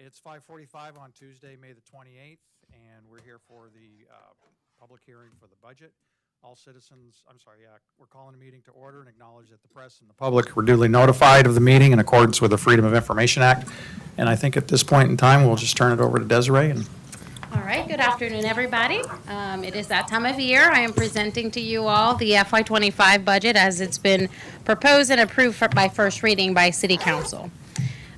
It's 5:45 on Tuesday, May the 28th, and we're here for the public hearing for the budget. All citizens, we're calling a meeting to order and acknowledge that the press and the public were duly notified of the meeting in accordance with the Freedom of Information Act. And I think at this point in time, we'll just turn it over to Desiree. All right, good afternoon, everybody. It is that time of year. I am presenting to you all the FY25 budget as it's been proposed and approved by first reading by City Council.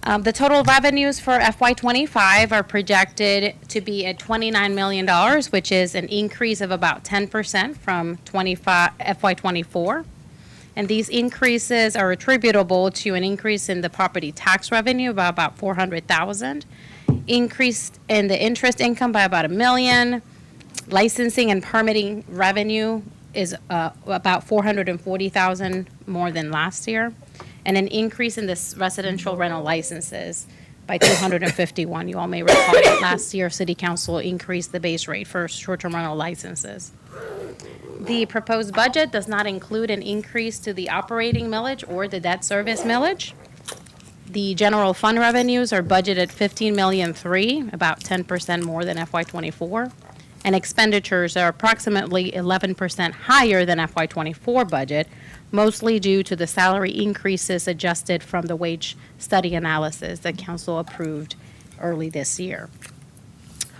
The total revenues for FY25 are projected to be at $29 million, which is an increase of about 10% from FY24. And these increases are attributable to an increase in the property tax revenue by about $400,000, increase in the interest income by about $1 million. Licensing and permitting revenue is about $440,000 more than last year, and an increase in the residential rental licenses by 251. You all may recall that last year City Council increased the base rate for short-term rental licenses. The proposed budget does not include an increase to the operating millage or the debt service millage. The general fund revenues are budgeted $15.3 million, about 10% more than FY24, and expenditures are approximately 11% higher than FY24 budget, mostly due to the salary increases adjusted from the wage study analysis that Council approved early this year.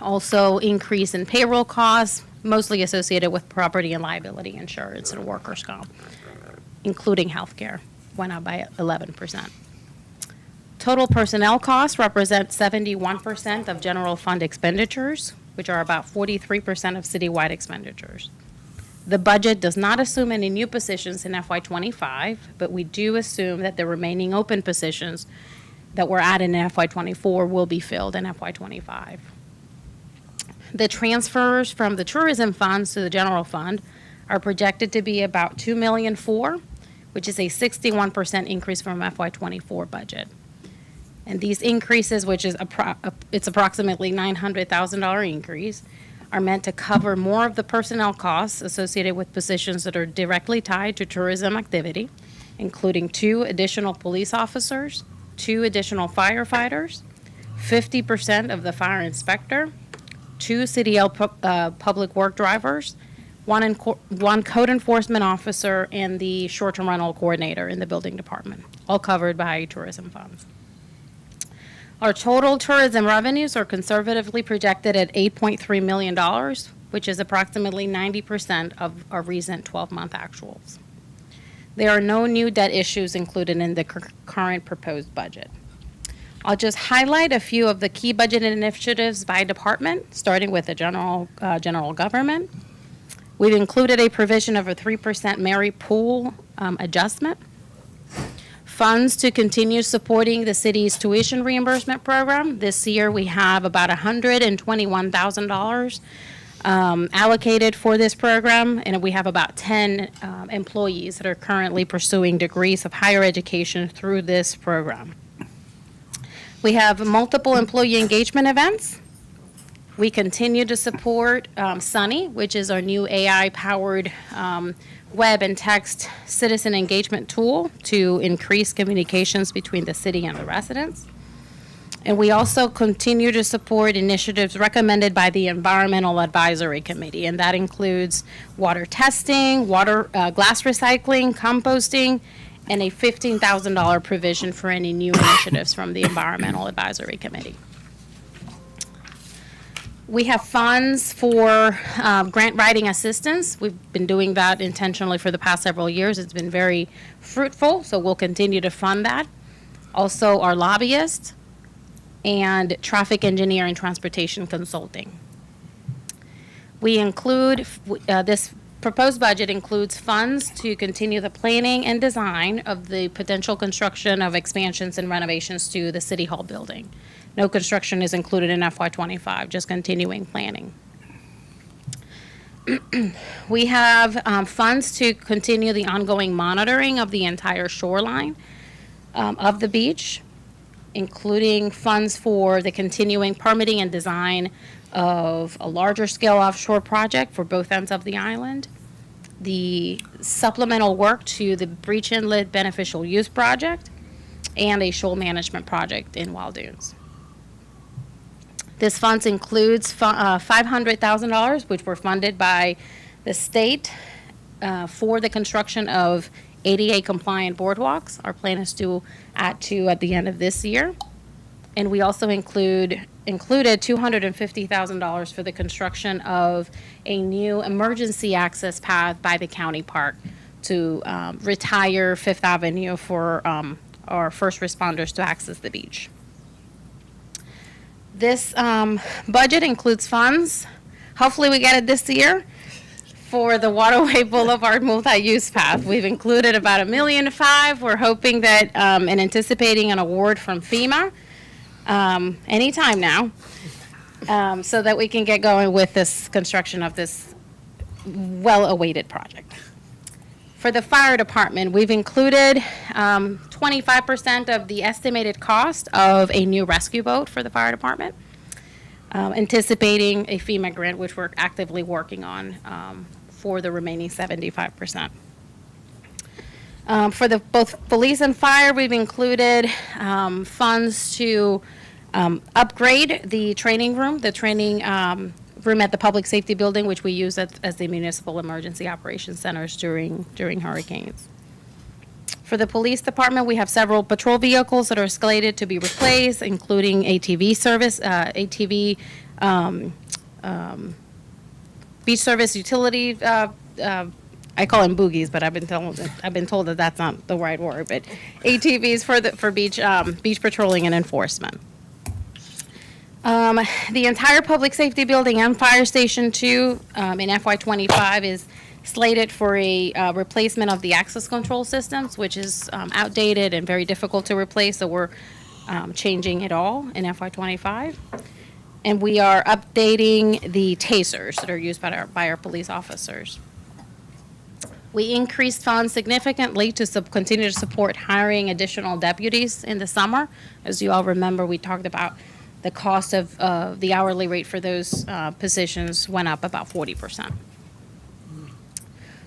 Also, increase in payroll costs, mostly associated with property and liability insurance and workers' comp, including health care, went up by 11%. Total personnel costs represent 71% of general fund expenditures, which are about 43% of citywide expenditures. The budget does not assume any new positions in FY25, but we do assume that the remaining open positions that were added in FY24 will be filled in FY25. The transfers from the tourism funds to the general fund are projected to be about $2.4 million, which is a 61% increase from FY24 budget. And these increases, which is it's approximately $900,000 increase, are meant to cover more of the personnel costs associated with positions that are directly tied to tourism activity, including 2 additional police officers, 2 additional firefighters, 50% of the fire inspector, 2 CDL public work drivers, one code enforcement officer, and the short-term rental coordinator in the building department, all covered by tourism funds. Our total tourism revenues are conservatively projected at $8.3 million, which is approximately 90% of our recent 12-month actuals. There are no new debt issues included in the current proposed budget. I'll just highlight a few of the key budget initiatives by department, starting with the general government. We've included a provision of a 3% merit pool adjustment. Funds to continue supporting the city's tuition reimbursement program. This year we have about $121,000 allocated for this program, and we have about 10 employees that are currently pursuing degrees of higher education through this program. We have multiple employee engagement events. We continue to support Sunny, which is our new AI-powered web and text citizen engagement tool to increase communications between the city and the residents. And we also continue to support initiatives recommended by the Environmental Advisory Committee, and that includes water testing, glass recycling, composting, and a $15,000 provision for any new initiatives from the Environmental Advisory Committee. We have funds for grant writing assistance. We've been doing that intentionally for the past several years. It's been very fruitful, so we'll continue to fund that. Also, our lobbyists and traffic engineer and transportation consulting. We include, this proposed budget includes funds to continue the planning and design of the potential construction of expansions and renovations to the City Hall building. No construction is included in FY25, just continuing planning. We have funds to continue the ongoing monitoring of the entire shoreline of the beach, including funds for the continuing permitting and design of a larger scale offshore project for both ends of the island, the supplemental work to the Breach Inlet Beneficial Use Project, and a shoal management project in Wild Dunes. This funds includes $500,000, which were funded by the state for the construction of ADA compliant boardwalks. Our plan is to add 2 at the end of this year. And we also included $250,000 for the construction of a new emergency access path by the county park to retire Fifth Avenue for our first responders to access the beach. This budget includes funds, hopefully we get it this year, for the Waterway Boulevard multi-use path. We've included about $1.5 million. We're hoping that and anticipating an award from FEMA anytime now, so that we can get going with this construction of this well-awaited project. For the fire department, we've included 25% of the estimated cost of a new rescue boat for the fire department, anticipating a FEMA grant, which we're actively working on for the remaining 75%. For both police and fire, we've included funds to upgrade the training room, room at the Public Safety Building, which we use as the municipal emergency operations centers during hurricanes. For the police department, we have several patrol vehicles that are slated to be replaced, including ATV service, beach service utility. I call them boogies, but I've been told that that's not the right word. But ATVs for beach patrolling and enforcement. The entire Public Safety Building and Fire Station 2 in FY25 is slated for a replacement of the access control systems, which is outdated and very difficult to replace, so we're changing it all in FY25. And we are updating the tasers that are used by our police officers. We increased funds significantly to continue to support hiring additional deputies in the summer. As you all remember, we talked about the cost of the hourly rate for those positions went up about 40%.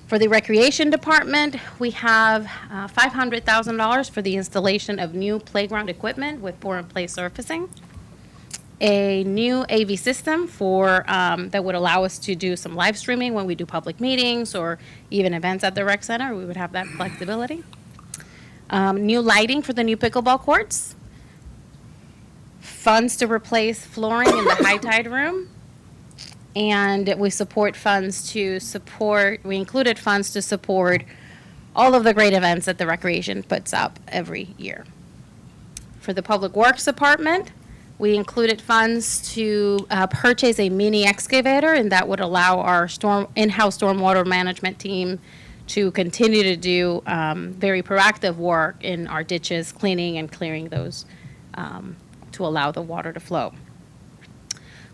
For the recreation department, we have $500,000 for the installation of new playground equipment with pour-in-place surfacing, a new AV system that would allow us to do some live streaming when we do public meetings or even events at the rec center. We would have that flexibility. New lighting for the new pickleball courts. Funds to replace flooring in the high tide room. And we included funds to support all of the great events that the recreation puts up every year. For the Public Works Department, we included funds to purchase a mini excavator, and that would allow our in-house stormwater management team to continue to do very proactive work in our ditches, cleaning and clearing those to allow the water to flow.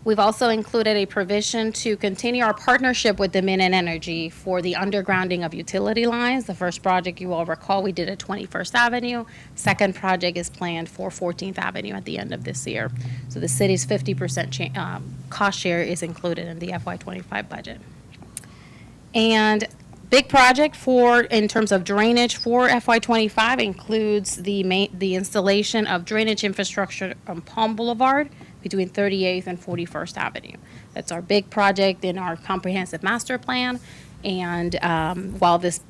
We've also included a provision to continue our partnership with Dominion Energy for the undergrounding of utility lines. The first project, you all recall, we did at 21st Avenue. Second project is planned for 14th Avenue at the end of this year. So the city's 50% cost share is included in the FY25 budget. And big project in terms of drainage for FY25 includes the installation of drainage infrastructure on Palm Boulevard between 38th and 41st Avenue. That's our big project in our comprehensive master plan. And while this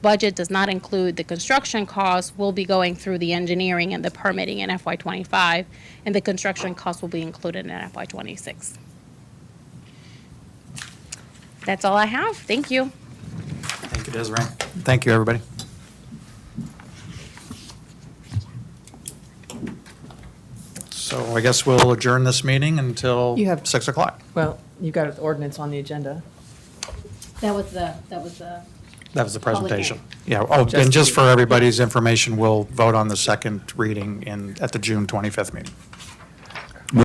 budget does not include the construction costs, we'll be going through the engineering and the permitting in FY25, and the construction costs will be included in FY26. That's all I have. Thank you. Thank you, Desiree. Thank you, everybody. So I guess we'll adjourn this meeting until You have- 6 o'clock. Well, you got an ordinance on the agenda. That was the That was the presentation. Yeah, Just and just to- for everybody's information, we'll vote on the second reading at the June 25th meeting.